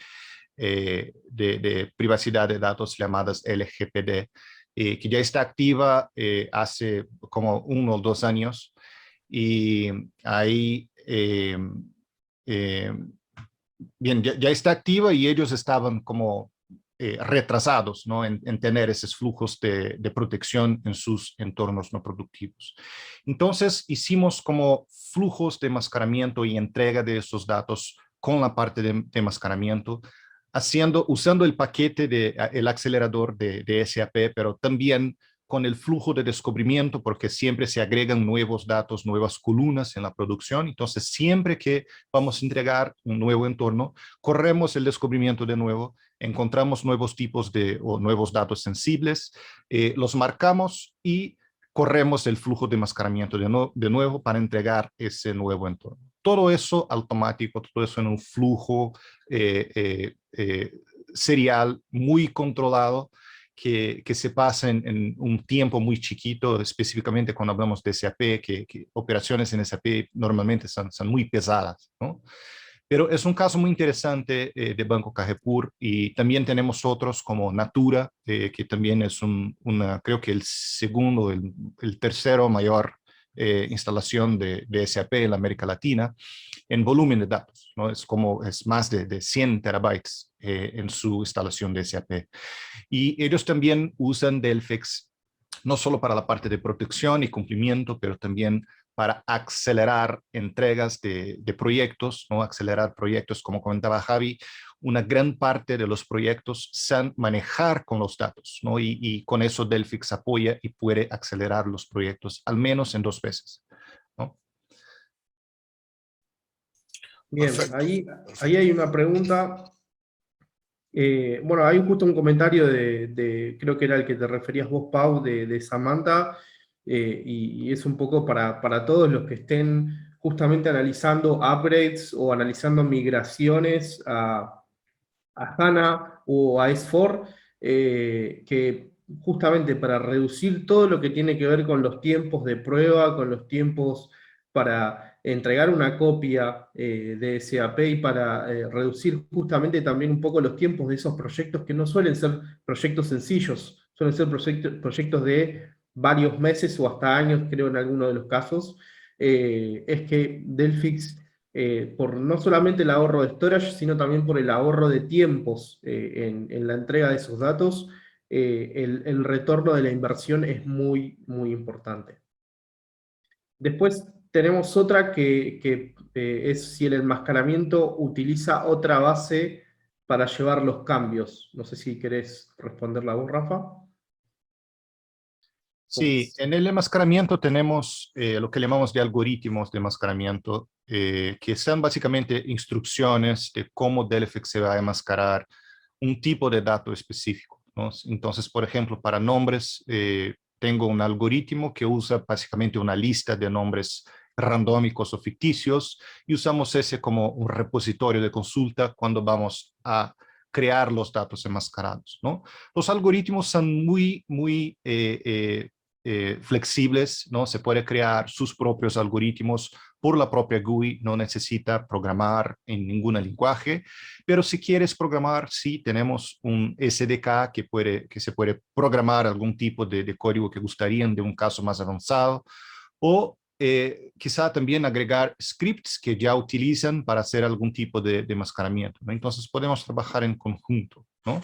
de privacidad de datos llamadas LGPD, que ya está activa hace como 1 o 2 años y ahí, eh, bien, ya está activa y ellos estaban como retrasados, ¿no? en tener esos flujos de protección en sus entornos no productivos. Entonces hicimos como flujos de enmascaramiento y entrega de esos datos con la parte de enmascaramiento, usando el paquete el acelerador de SAP, pero también con el flujo de descubrimiento, porque siempre se agregan nuevos datos, nuevas columnas en la producción. Entonces, siempre que vamos a entregar un nuevo entorno, corremos el descubrimiento de nuevo, encontramos nuevos tipos o nuevos datos sensibles, los marcamos y corremos el flujo de enmascaramiento de nuevo para entregar ese nuevo entorno. Todo eso automático, todo eso en un flujo serial muy controlado que se pasa en un tiempo muy chiquito, específicamente cuando hablamos de SAP, que operaciones en SAP normalmente son muy pesadas, ¿no? Pero es un caso muy interesante de Banco Carrefour y también tenemos otros como Natura, que también es creo que el segundo, el tercero mayor instalación de SAP en la América Latina en volumen de datos, ¿no? Es más de 100 terabytes en su instalación de SAP. Y ellos también usan Delphix no solo para la parte de protección y cumplimiento, pero también para acelerar entregas de proyectos, ¿no? Acelerar proyectos, como comentaba Javi, una gran parte de los proyectos saben manejar con los datos, ¿no? Y con eso Delphix apoya y puede acelerar los proyectos al menos en 2 veces, ¿no?
Bien,
Perfecto,
ahí
perfecto.
hay una pregunta. Bueno, hay justo un comentario creo que era el que te referías vos, Pau, de Samantha, y es un poco para todos los que estén justamente analizando upgrades o analizando migraciones a HANA o a S4, que justamente para reducir todo lo que tiene que ver con los tiempos de prueba, con los tiempos para entregar una copia de SAP y para reducir justamente también un poco los tiempos de esos proyectos que no suelen ser proyectos sencillos, suelen ser proyectos de varios meses o hasta años, creo en algunos de los casos, es que Delphix por no solamente el ahorro de storage, sino también por el ahorro de tiempos en la entrega de esos datos, el retorno de la inversión es muy, muy importante. Después tenemos otra que es si el enmascaramiento utiliza otra base para llevar los cambios. No sé si querés responderla vos, Rafa.
Sí, en el enmascaramiento tenemos lo que llamamos de algoritmos de enmascaramiento, que son básicamente instrucciones de cómo Delphix se va a enmascarar un tipo de dato específico. ¿no? Entonces, por ejemplo, para nombres, tengo un algoritmo que usa básicamente una lista de nombres randómicos o ficticios y usamos ese como un repositorio de consulta cuando vamos a crear los datos enmascarados, ¿no? Los algoritmos son muy flexibles, ¿no? Se puede crear sus propios algoritmos por la propia GUI, no necesita programar en ningún lenguaje, pero si quieres programar, sí, tenemos un SDK que se puede programar algún tipo de código que gustarían de un caso más avanzado, o quizá también agregar scripts que ya utilizan para hacer algún tipo de enmascaramiento, ¿no? Entonces podemos trabajar en conjunto, ¿no?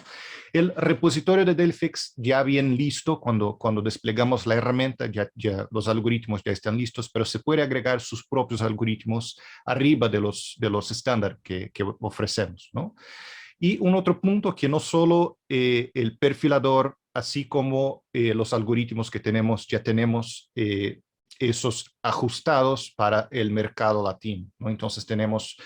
El repositorio de Delphix ya bien listo, cuando desplegamos la herramienta, ya los algoritmos ya están listos, pero se puede agregar sus propios algoritmos arriba de los estándares que ofrecemos, ¿no? Y un otro punto que no solo el perfilador, así como los algoritmos que tenemos, ya tenemos esos ajustados para el mercado latino, ¿no? Entonces tenemos,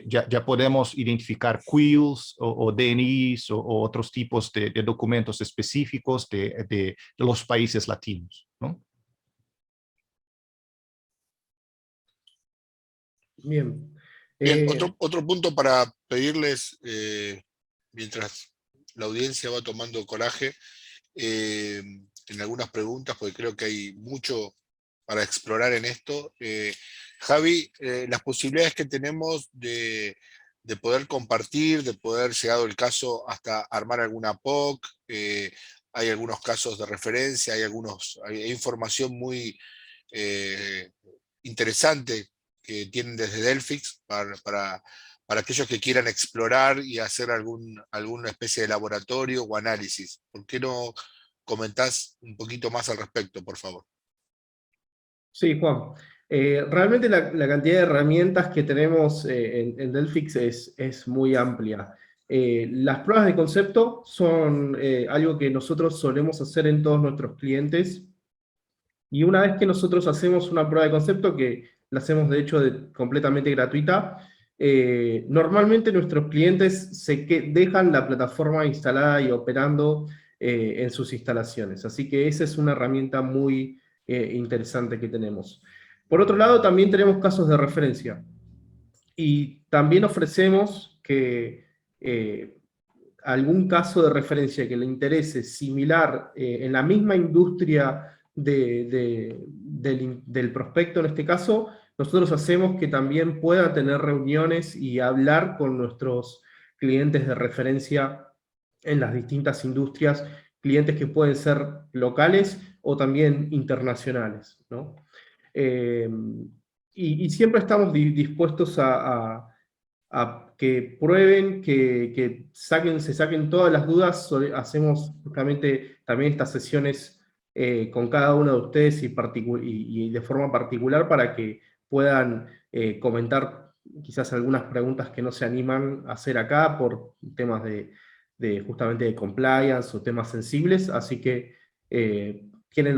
ya podemos identificar quills o DNIs o otros tipos de documentos específicos de los países latinos, ¿no?
Bien.
Bien, otro punto para pedirles, mientras la audiencia va tomando coraje, en algunas preguntas, porque creo que hay mucho para explorar en esto. Javi, las posibilidades que tenemos de poder compartir, de poder, llegado el caso, hasta armar alguna POC, hay algunos casos de referencia, hay información muy interesante que tienen desde Delphix para aquellos que quieran explorar y hacer alguna especie de laboratorio o análisis. ¿Por qué no comentás un poquito más al respecto, por favor?
Sí, Juan. Realmente la cantidad de herramientas que tenemos en Delphix es muy amplia. Las pruebas de concepto son algo que nosotros solemos hacer en todos nuestros clientes. Y una vez que nosotros hacemos una prueba de concepto, que la hacemos de hecho completamente gratuita, normalmente nuestros clientes dejan la plataforma instalada y operando en sus instalaciones. Así que esa es una herramienta muy interesante que tenemos. Por otro lado, también tenemos casos de referencia. Y también ofrecemos que algún caso de referencia que le interese similar en la misma industria del prospecto en este caso, nosotros hacemos que también pueda tener reuniones y hablar con nuestros clientes de referencia en las distintas industrias, clientes que pueden ser locales o también internacionales, ¿no? Y siempre estamos dispuestos a que prueben, que se saquen todas las dudas. Hacemos justamente también estas sesiones con cada uno de ustedes y de forma particular para que puedan comentar quizás algunas preguntas que no se animan a hacer acá por temas justamente de compliance o temas sensibles. Así que tienen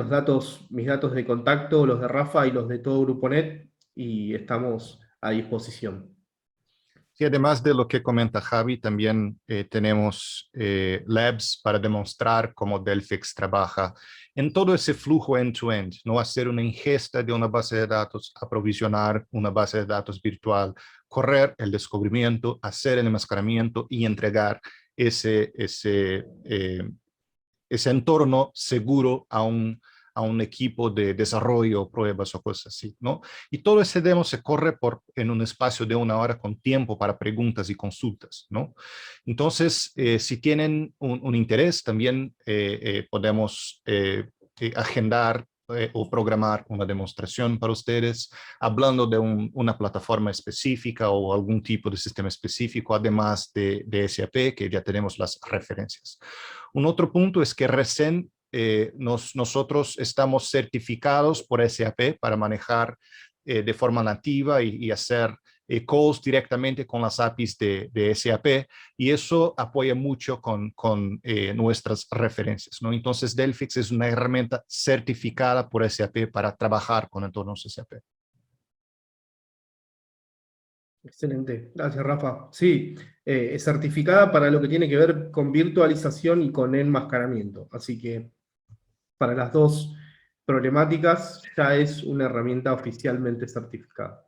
mis datos de contacto, los de Rafa y los de todo GrupoNet, y estamos a disposición.
Y además de lo que comenta Javi, también tenemos labs para demostrar cómo Delphix trabaja en todo ese flujo end-to-end, no hacer una ingesta de una base de datos, aprovisionar una base de datos virtual, correr el descubrimiento, hacer el enmascaramiento y entregar ese entorno seguro a un equipo de desarrollo, pruebas o cosas así, ¿no? Y todo ese demo se corre en un espacio de 1 hora con tiempo para preguntas y consultas, ¿no? Entonces, si tienen un interés, también podemos agendar o programar una demostración para ustedes, hablando de una plataforma específica o algún tipo de sistema específico, además de SAP, que ya tenemos las referencias. Un otro punto es que recién nosotros estamos certificados por SAP para manejar de forma nativa y hacer calls directamente con las APIs de SAP, y eso apoya mucho con nuestras referencias, ¿no? Entonces Delphix es una herramienta certificada por SAP para trabajar con entornos SAP.
Excelente, gracias Rafa. Sí, es certificada para lo que tiene que ver con virtualización y con enmascaramiento, así que para las dos problemáticas ya es una herramienta oficialmente certificada.